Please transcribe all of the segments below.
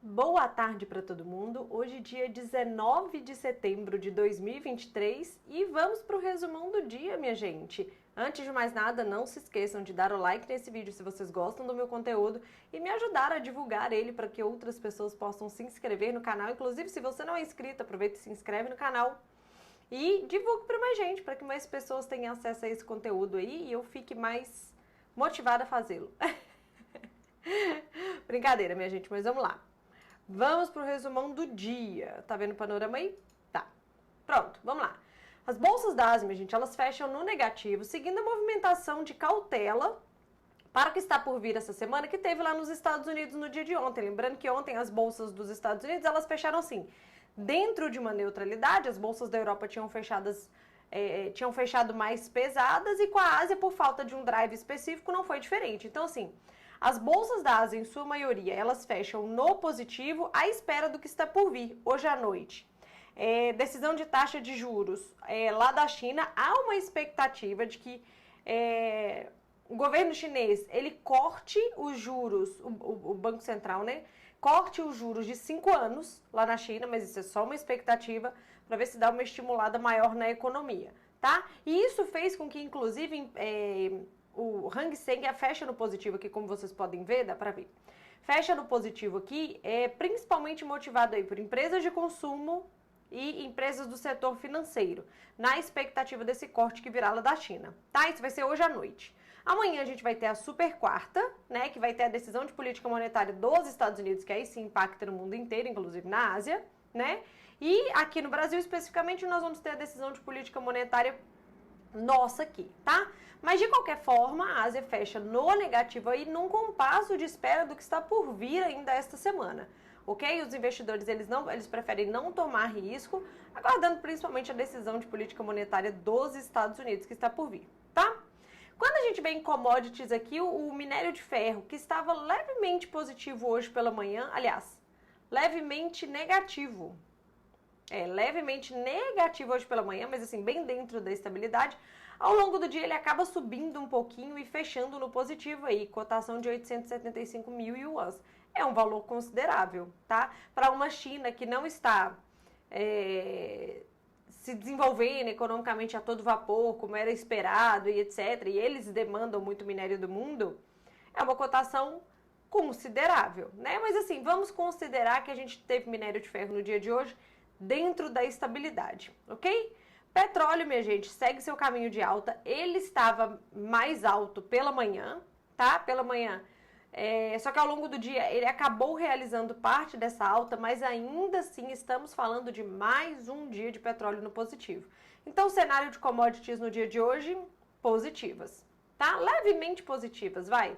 Boa tarde para todo mundo. Hoje, dia 19 de setembro de 2023 e vamos para o resumão do dia, minha gente. Antes de mais nada, não se esqueçam de dar o like nesse vídeo se vocês gostam do meu conteúdo e me ajudar a divulgar ele para que outras pessoas possam se inscrever no canal. Inclusive, se você não é inscrito, aproveita e se inscreve no canal e divulgue para mais gente, para que mais pessoas tenham acesso a esse conteúdo aí e eu fique mais motivada a fazê-lo. Brincadeira, minha gente, mas vamos lá. Vamos para o resumão do dia. Tá vendo o panorama aí? Tá. Pronto, vamos lá. As bolsas da Ásia, minha gente, elas fecham no negativo, seguindo a movimentação de cautela para o que está por vir essa semana, que teve lá nos Estados Unidos no dia de ontem. Lembrando que ontem as bolsas dos Estados Unidos, elas fecharam assim, dentro de uma neutralidade. As bolsas da Europa tinham fechado mais pesadas e com a Ásia, por falta de um drive específico, não foi diferente. Então, assim, as bolsas da Ásia, em sua maioria, elas fecham no positivo à espera do que está por vir hoje à noite. Decisão de taxa de juros lá da China, há uma expectativa de que o governo chinês, ele corte os juros, o Banco Central, né? Corte os juros de 5 anos lá na China, mas isso é só uma expectativa para ver se dá uma estimulada maior na economia, tá? E isso fez com que, inclusive, o Hang Seng fecha no positivo aqui, como vocês podem ver, dá para ver. Fecha no positivo aqui, principalmente motivado aí por empresas de consumo e empresas do setor financeiro, na expectativa desse corte que virá lá da China, tá? Isso vai ser hoje à noite. Amanhã a gente vai ter a super quarta, né, que vai ter a decisão de política monetária dos Estados Unidos, que aí sim impacta no mundo inteiro, inclusive na Ásia, né? E aqui no Brasil, especificamente, nós vamos ter a decisão de política monetária nossa aqui, tá? Mas de qualquer forma, a Ásia fecha no negativo aí, num compasso de espera do que está por vir ainda esta semana, ok? Os investidores, eles preferem não tomar risco, aguardando principalmente a decisão de política monetária dos Estados Unidos que está por vir, tá? Quando a gente vê em commodities aqui, o minério de ferro, que estava levemente positivo hoje pela manhã, aliás, levemente negativo, levemente negativo hoje pela manhã, mas assim, bem dentro da estabilidade. Ao longo do dia ele acaba subindo um pouquinho e fechando no positivo aí, cotação de 875 mil yuans. É um valor considerável, tá? Para uma China que não está se desenvolvendo economicamente a todo vapor, como era esperado e etc., e eles demandam muito minério do mundo, é uma cotação considerável, né? Mas assim, vamos considerar que a gente teve minério de ferro no dia de hoje dentro da estabilidade, ok? Petróleo, minha gente, segue seu caminho de alta. Ele estava mais alto pela manhã, tá? Pela manhã. Só que ao longo do dia ele acabou realizando parte dessa alta, mas ainda assim estamos falando de mais um dia de petróleo no positivo. Então, o cenário de commodities no dia de hoje, positivas, tá? Levemente positivas, vai.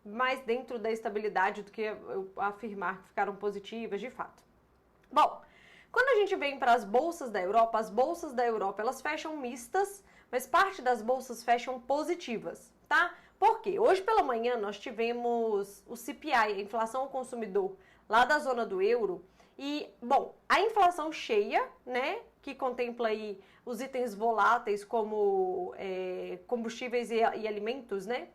Mais dentro da estabilidade do que eu afirmar que ficaram positivas de fato. Bom, quando a gente vem para as bolsas da Europa, elas fecham mistas, mas parte das bolsas fecham positivas, tá? Por quê? Hoje pela manhã nós tivemos o CPI, a inflação ao consumidor, lá da zona do euro. E, bom, a inflação cheia, né, que contempla aí os itens voláteis como combustíveis e alimentos, né?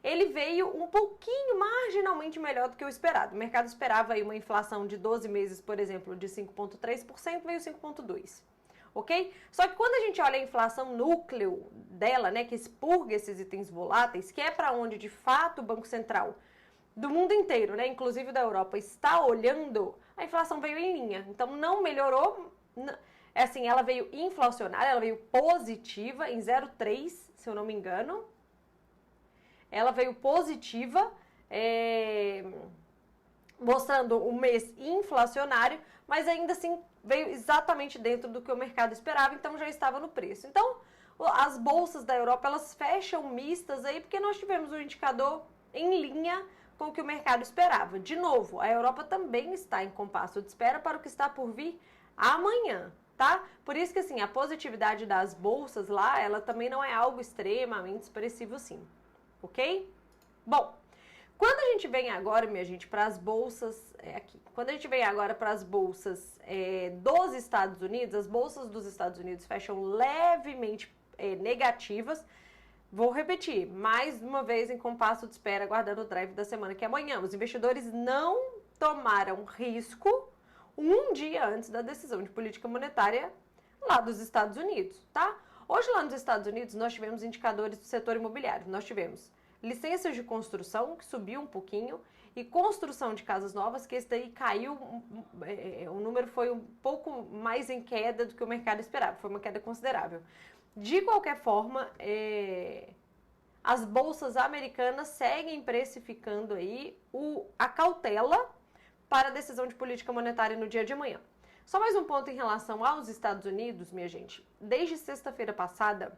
Ele veio um pouquinho, marginalmente melhor do que o esperado. O mercado esperava aí uma inflação de 12 meses, por exemplo, de 5,3%, veio 5,2%, ok? Só que quando a gente olha a inflação núcleo dela, né, que expurga esses itens voláteis, que é para onde, de fato, o Banco Central do mundo inteiro, né, inclusive da Europa, está olhando, a inflação veio em linha. Então, não melhorou, assim, ela veio inflacionária, ela veio positiva em 0,3%, se eu não me engano. Ela veio positiva, mostrando um mês inflacionário, mas ainda assim veio exatamente dentro do que o mercado esperava, então já estava no preço. Então, as bolsas da Europa, elas fecham mistas aí, porque nós tivemos um indicador em linha com o que o mercado esperava. De novo, a Europa também está em compasso de espera para o que está por vir amanhã, tá? Por isso que, assim, a positividade das bolsas lá, ela também não é algo extremamente expressivo, sim. Ok? Bom, quando a gente vem agora, minha gente, para as bolsas, quando a gente vem agora para as bolsas dos Estados Unidos, as bolsas dos Estados Unidos fecham levemente negativas. Vou repetir, mais uma vez em compasso de espera, aguardando o drive da semana que é amanhã. Os investidores não tomaram risco um dia antes da decisão de política monetária lá dos Estados Unidos, tá? Hoje lá nos Estados Unidos nós tivemos indicadores do setor imobiliário. Nós tivemos licenças de construção, que subiu um pouquinho, e construção de casas novas, que esse daí caiu, o número foi um pouco mais em queda do que o mercado esperava, foi uma queda considerável. De qualquer forma, as bolsas americanas seguem precificando aí a cautela para a decisão de política monetária no dia de amanhã. Só mais um ponto em relação aos Estados Unidos, minha gente. Desde sexta-feira passada,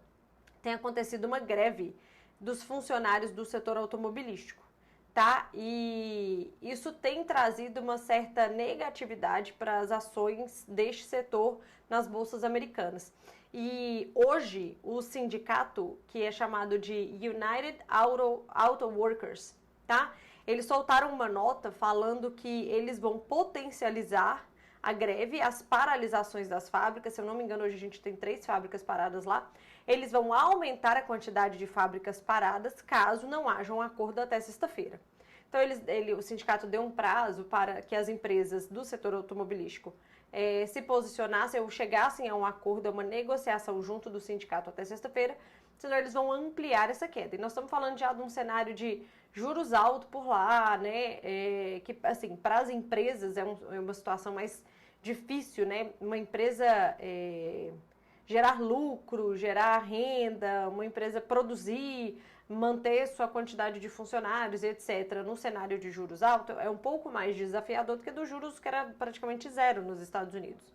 tem acontecido uma greve dos funcionários do setor automobilístico, tá? E isso tem trazido uma certa negatividade para as ações deste setor nas bolsas americanas. E hoje, o sindicato, que é chamado de United Auto Workers, tá? Eles soltaram uma nota falando que eles vão potencializar a greve, as paralisações das fábricas. Se eu não me engano, hoje a gente tem 3 fábricas paradas lá. Eles vão aumentar a quantidade de fábricas paradas caso não haja um acordo até sexta-feira. Então, o sindicato deu um prazo para que as empresas do setor automobilístico se posicionassem ou chegassem a um acordo, a uma negociação junto do sindicato até sexta-feira, senão eles vão ampliar essa queda. E nós estamos falando já de um cenário de juros altos por lá, né? Que, assim, para as empresas é uma situação mais difícil, né? Uma empresa gerar lucro, gerar renda, uma empresa produzir, manter sua quantidade de funcionários, etc., no cenário de juros altos, é um pouco mais desafiador do que dos juros que era praticamente zero nos Estados Unidos,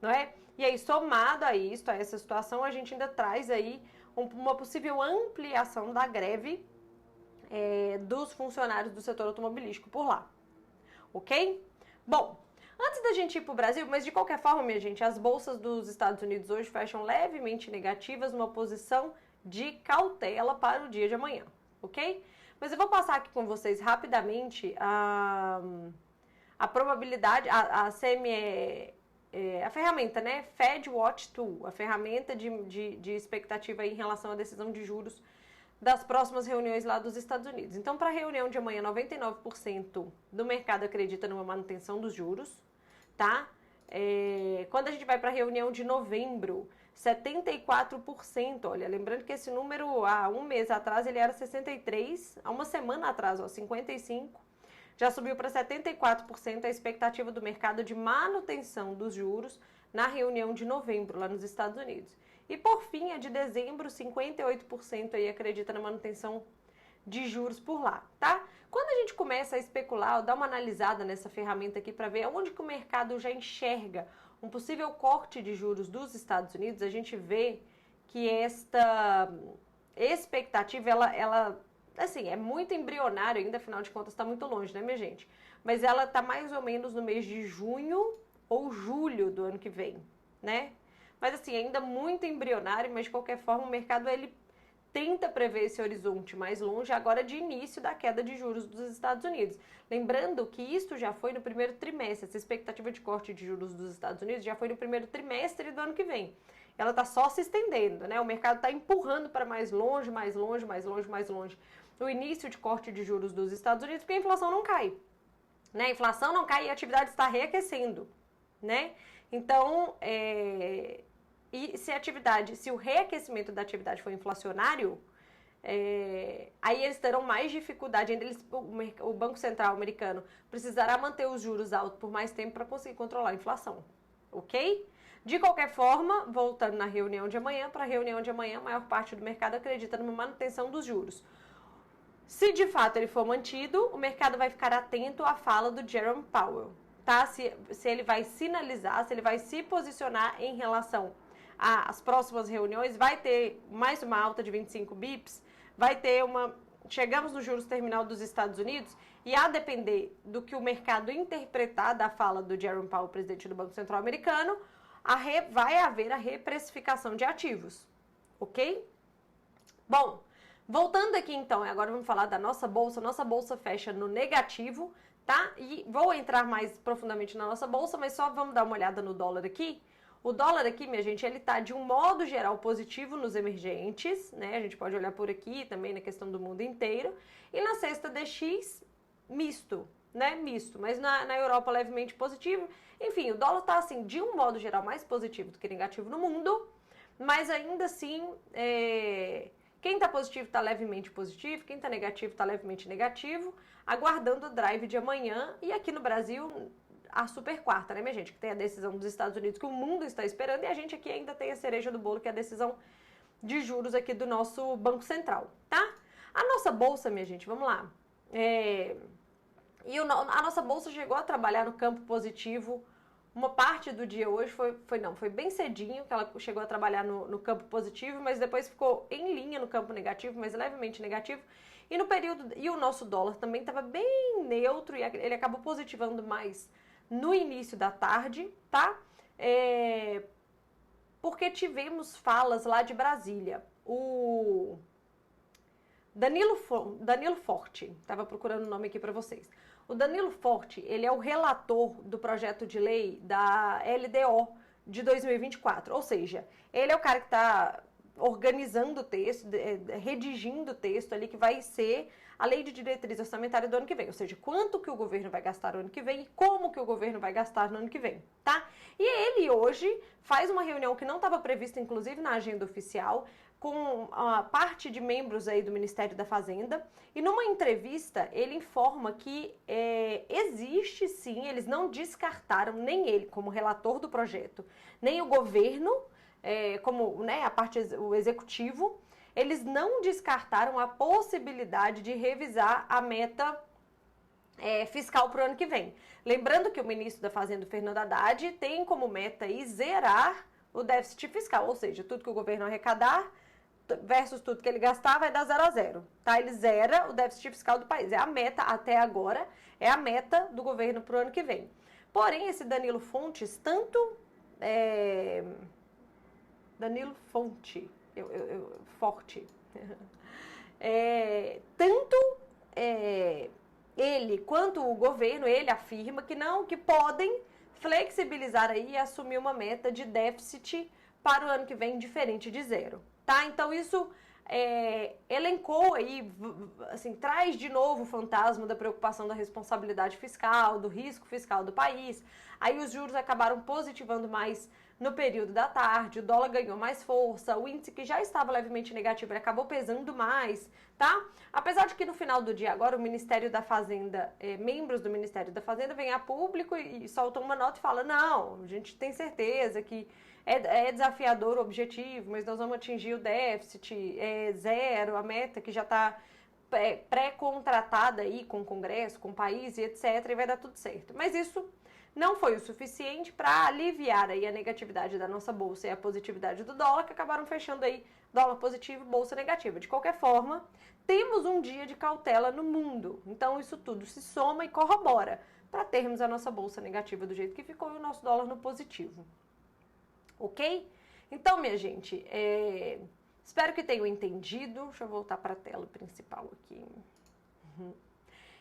não é? E aí, somado a isso, a essa situação, a gente ainda traz aí uma possível ampliação da greve dos funcionários do setor automobilístico por lá, ok? Bom, antes da gente ir para o Brasil, mas de qualquer forma, minha gente, as bolsas dos Estados Unidos hoje fecham levemente negativas, numa posição de cautela para o dia de amanhã, ok? Mas eu vou passar aqui com vocês rapidamente a probabilidade, a CME, a ferramenta, né? Fed Watch Tool, a ferramenta de expectativa em relação à decisão de juros das próximas reuniões lá dos Estados Unidos. Então, para a reunião de amanhã, 99% do mercado acredita numa manutenção dos juros, tá? Quando a gente vai para a reunião de novembro, 74%, olha, lembrando que esse número há um mês atrás ele era 63%, há uma semana atrás, 55%, já subiu para 74% a expectativa do mercado de manutenção dos juros na reunião de novembro, lá nos Estados Unidos. E por fim, a de dezembro, 58% aí acredita na manutenção de juros por lá, tá? Quando a gente começa a especular, ou dar uma analisada nessa ferramenta aqui para ver onde que o mercado já enxerga um possível corte de juros dos Estados Unidos, a gente vê que esta expectativa, ela assim, é muito embrionário ainda, afinal de contas está muito longe, né, minha gente? Mas ela está mais ou menos no mês de junho ou julho do ano que vem, né? Mas assim, ainda muito embrionário, mas de qualquer forma o mercado ele tenta prever esse horizonte mais longe agora de início da queda de juros dos Estados Unidos. Lembrando que isto já foi no primeiro trimestre, essa expectativa de corte de juros dos Estados Unidos já foi no primeiro trimestre do ano que vem. Ela está só se estendendo, né? O mercado está empurrando para mais longe, mais longe, mais longe, mais longe o início de corte de juros dos Estados Unidos, porque a inflação não cai, né? A inflação não cai e a atividade está reaquecendo, né? Então, e se o reaquecimento da atividade for inflacionário, aí eles terão mais dificuldade, ainda o Banco Central americano precisará manter os juros altos por mais tempo para conseguir controlar a inflação, ok? De qualquer forma, voltando na reunião de amanhã, para a reunião de amanhã, a maior parte do mercado acredita numa manutenção dos juros. Se de fato ele for mantido, o mercado vai ficar atento à fala do Jerome Powell, tá? Se ele vai sinalizar, se ele vai se posicionar em relação às próximas reuniões, vai ter mais uma alta de 25 bips, vai ter chegamos no juros terminal dos Estados Unidos e a depender do que o mercado interpretar da fala do Jerome Powell, presidente do Banco Central americano, vai haver a reprecificação de ativos, ok? Bom, voltando aqui então, agora vamos falar da nossa bolsa fecha no negativo, tá? E vou entrar mais profundamente na nossa bolsa, mas só vamos dar uma olhada no dólar aqui. O dólar aqui, minha gente, ele tá de um modo geral positivo nos emergentes, né? A gente pode olhar por aqui também na questão do mundo inteiro. E na cesta DX, misto, né, misto, mas na Europa levemente positivo. Enfim, o dólar tá assim, de um modo geral, mais positivo do que negativo no mundo, mas ainda assim, quem está positivo está levemente positivo, quem está negativo está levemente negativo, aguardando o drive de amanhã. E aqui no Brasil, a super quarta, né, minha gente? Que tem a decisão dos Estados Unidos que o mundo está esperando, e a gente aqui ainda tem a cereja do bolo, que é a decisão de juros aqui do nosso Banco Central, tá? A nossa bolsa, minha gente, vamos lá. A nossa bolsa chegou a trabalhar no campo positivo. Uma parte do dia hoje foi bem cedinho que ela chegou a trabalhar no campo positivo, mas depois ficou em linha no campo negativo, mas levemente negativo. E o nosso dólar também estava bem neutro e ele acabou positivando mais no início da tarde, tá? Porque tivemos falas lá de Brasília. O Danilo Forte, estava procurando o nome aqui para vocês. O Danilo Forte, ele é o relator do projeto de lei da LDO de 2024, ou seja, ele é o cara que está organizando o texto, redigindo o texto ali, que vai ser a lei de diretriz orçamentária do ano que vem, ou seja, quanto que o governo vai gastar no ano que vem e como que o governo vai gastar no ano que vem, tá? E ele hoje faz uma reunião que não estava prevista, inclusive, na agenda oficial, com a parte de membros aí do Ministério da Fazenda, e numa entrevista ele informa que existe sim, eles não descartaram, nem ele como relator do projeto, nem o governo, como, né, o executivo, eles não descartaram a possibilidade de revisar a meta fiscal para o ano que vem. Lembrando que o ministro da Fazenda, Fernando Haddad, tem como meta aí zerar o déficit fiscal, ou seja, tudo que o governo arrecadar versus tudo que ele gastar vai dar 0 a 0, tá? Ele zera o déficit fiscal do país. É a meta, até agora, é a meta do governo para o ano que vem. Porém, esse Danilo Fontes, Danilo Fonte, Forte. Ele quanto o governo, ele afirma que não, que podem flexibilizar aí e assumir uma meta de déficit para o ano que vem diferente de 0, tá? Então isso elencou aí, assim, traz de novo o fantasma da preocupação da responsabilidade fiscal, do risco fiscal do país. Aí os juros acabaram positivando mais no período da tarde, o dólar ganhou mais força, o índice que já estava levemente negativo, ele acabou pesando mais, tá? Apesar de que no final do dia agora o Ministério da Fazenda, membros do Ministério da Fazenda vêm a público e soltam uma nota e falam, não, a gente tem certeza que é desafiador o objetivo, mas nós vamos atingir o déficit 0, a meta que já está pré-contratada aí com o Congresso, com o país e etc, e vai dar tudo certo. Mas isso não foi o suficiente para aliviar aí a negatividade da nossa bolsa e a positividade do dólar, que acabaram fechando aí dólar positivo, bolsa negativa. De qualquer forma, temos um dia de cautela no mundo. Então isso tudo se soma e corrobora para termos a nossa bolsa negativa do jeito que ficou e o nosso dólar no positivo. Ok? Então, minha gente, espero que tenham entendido. Deixa eu voltar para a tela principal aqui.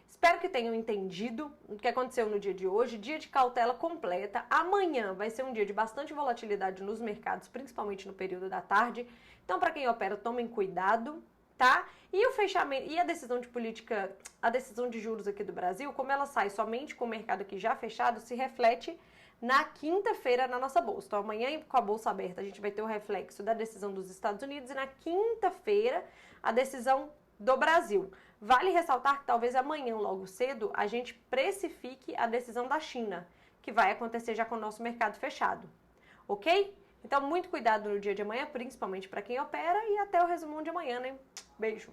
Espero que tenham entendido o que aconteceu no dia de hoje. Dia de cautela completa. Amanhã vai ser um dia de bastante volatilidade nos mercados, principalmente no período da tarde. Então, para quem opera, tomem cuidado, tá? E o fechamento, e a decisão de política, a decisão de juros aqui do Brasil, como ela sai somente com o mercado aqui já fechado, se reflete na quinta-feira na nossa bolsa. Então, amanhã, com a bolsa aberta, a gente vai ter o reflexo da decisão dos Estados Unidos e na quinta-feira, a decisão do Brasil. Vale ressaltar que talvez amanhã, logo cedo, a gente precifique a decisão da China, que vai acontecer já com o nosso mercado fechado. Ok? Então, muito cuidado no dia de amanhã, principalmente para quem opera, e até o resumão de amanhã, né? Beijo!